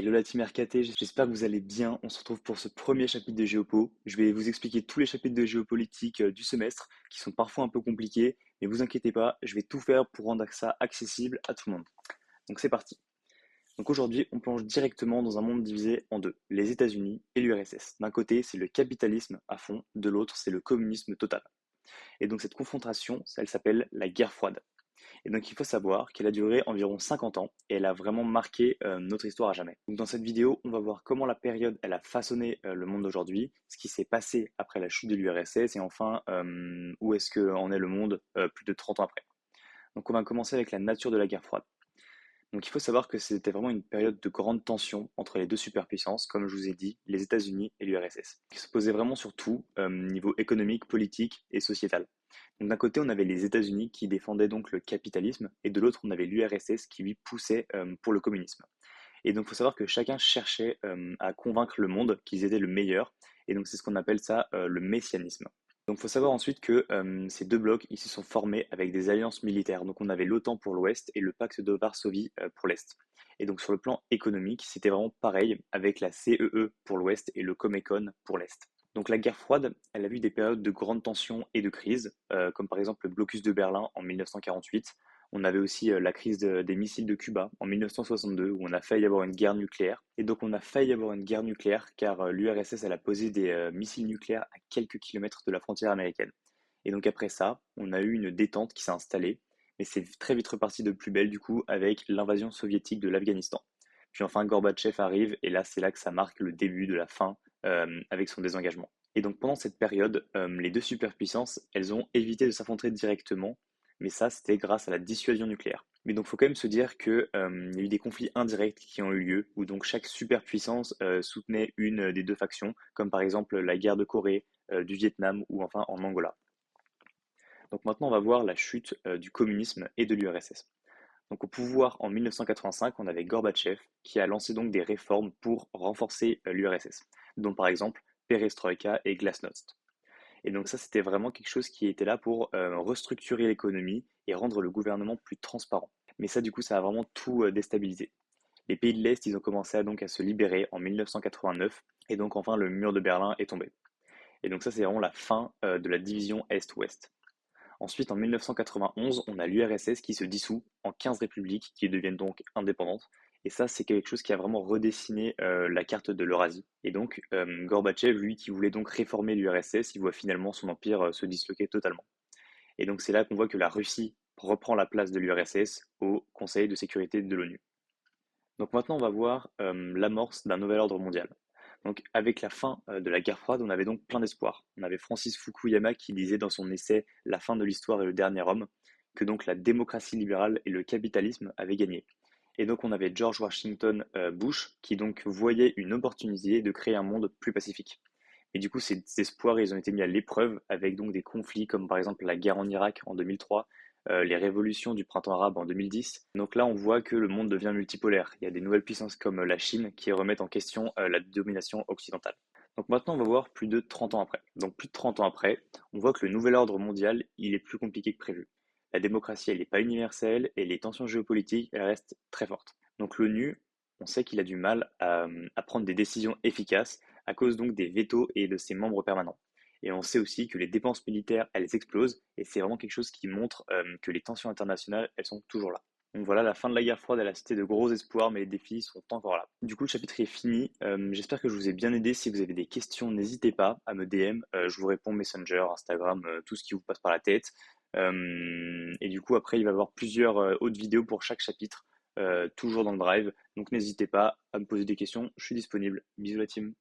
Hello la team RKT, j'espère que vous allez bien. On se retrouve pour ce premier chapitre de Géopo. Je vais vous expliquer tous les chapitres de géopolitique du semestre qui sont parfois un peu compliqués, mais vous inquiétez pas, je vais tout faire pour rendre ça accessible à tout le monde. Donc c'est parti. Donc aujourd'hui, on plonge directement dans un monde divisé en deux, les États-Unis et l'URSS. D'un côté, c'est le capitalisme à fond, de l'autre, c'est le communisme total. Et donc cette confrontation, elle s'appelle la guerre froide. Et donc il faut savoir qu'elle a duré environ 50 ans et elle a vraiment marqué notre histoire à jamais. Donc dans cette vidéo, on va voir comment la période elle a façonné le monde d'aujourd'hui, ce qui s'est passé après la chute de l'URSS et enfin où est-ce qu'en est le monde plus de 30 ans après. Donc on va commencer avec la nature de la guerre froide. Donc il faut savoir que c'était vraiment une période de grande tension entre les deux superpuissances, comme je vous ai dit, les États-Unis et l'URSS, qui se posait vraiment sur tout, niveau économique, politique et sociétal. Donc d'un côté, on avait les États-Unis qui défendaient donc le capitalisme, et de l'autre, on avait l'URSS qui lui poussait pour le communisme. Et donc il faut savoir que chacun cherchait à convaincre le monde qu'ils étaient le meilleur, et donc c'est ce qu'on appelle ça le messianisme. Donc, il faut savoir ensuite que ces deux blocs, ils se sont formés avec des alliances militaires. Donc, on avait l'OTAN pour l'Ouest et le pacte de Varsovie pour l'Est. Et donc, sur le plan économique, c'était vraiment pareil avec la CEE pour l'Ouest et le Comecon pour l'Est. Donc, la guerre froide, elle a vu des périodes de grande tension et de crise, comme par exemple le blocus de Berlin en 1948. On avait aussi la crise des missiles de Cuba en 1962, où on a failli avoir une guerre nucléaire. Et donc on a failli avoir une guerre nucléaire car l'URSS elle a posé des missiles nucléaires à quelques kilomètres de la frontière américaine. Et donc après ça, on a eu une détente qui s'est installée, mais c'est très vite reparti de plus belle du coup avec l'invasion soviétique de l'Afghanistan. Puis enfin Gorbatchev arrive et là c'est là que ça marque le début de la fin avec son désengagement. Et donc pendant cette période, les deux superpuissances, elles ont évité de s'affronter directement, mais ça c'était grâce à la dissuasion nucléaire. Mais donc faut quand même se dire que il y a eu des conflits indirects qui ont eu lieu, où donc chaque superpuissance soutenait une des deux factions, comme par exemple la guerre de Corée, du Vietnam ou enfin en Angola. Donc maintenant on va voir la chute du communisme et de l'URSS. Donc au pouvoir en 1985, on avait Gorbatchev qui a lancé donc des réformes pour renforcer l'URSS, dont par exemple Perestroïka et Glasnost. Et donc ça, c'était vraiment quelque chose qui était là pour restructurer l'économie et rendre le gouvernement plus transparent. Mais ça, du coup, ça a vraiment tout déstabilisé. Les pays de l'Est, ils ont commencé donc à se libérer en 1989, et donc enfin le mur de Berlin est tombé. Et donc ça, c'est vraiment la fin de la division Est-Ouest. Ensuite, en 1991, on a l'URSS qui se dissout en 15 républiques qui deviennent donc indépendantes. Et ça, c'est quelque chose qui a vraiment redessiné la carte de l'Eurasie. Et donc, Gorbatchev, lui, qui voulait donc réformer l'URSS, il voit finalement son empire se disloquer totalement. Et donc, c'est là qu'on voit que la Russie reprend la place de l'URSS au Conseil de sécurité de l'ONU. Donc maintenant, on va voir l'amorce d'un nouvel ordre mondial. Donc, avec la fin de la guerre froide, on avait donc plein d'espoir. On avait Francis Fukuyama qui disait dans son essai La fin de l'histoire et le dernier homme que donc la démocratie libérale et le capitalisme avaient gagné. Et donc, on avait George Washington Bush qui donc voyait une opportunité de créer un monde plus pacifique. Et du coup, ces espoirs, ils ont été mis à l'épreuve avec donc des conflits comme par exemple la guerre en Irak en 2003, les révolutions du printemps arabe en 2010. Donc là, on voit que le monde devient multipolaire. Il y a des nouvelles puissances comme la Chine qui remettent en question la domination occidentale. Donc maintenant, on va voir plus de 30 ans après. Donc plus de 30 ans après, on voit que le nouvel ordre mondial, il est plus compliqué que prévu. La démocratie, elle n'est pas universelle et les tensions géopolitiques, elles restent très fortes. Donc l'ONU, on sait qu'il a du mal à prendre des décisions efficaces à cause donc des vétos et de ses membres permanents. Et on sait aussi que les dépenses militaires, elles explosent, et c'est vraiment quelque chose qui montre que les tensions internationales, elles sont toujours là. Donc voilà, la fin de la guerre froide, elle a cité de gros espoirs, mais les défis sont encore là. Du coup, le chapitre est fini. J'espère que je vous ai bien aidé. Si vous avez des questions, n'hésitez pas à me DM. Je vous réponds Messenger, Instagram, tout ce qui vous passe par la tête. Et du coup, après, il va y avoir plusieurs autres vidéos pour chaque chapitre, toujours dans le Drive. Donc n'hésitez pas à me poser des questions. Je suis disponible. Bisous la team.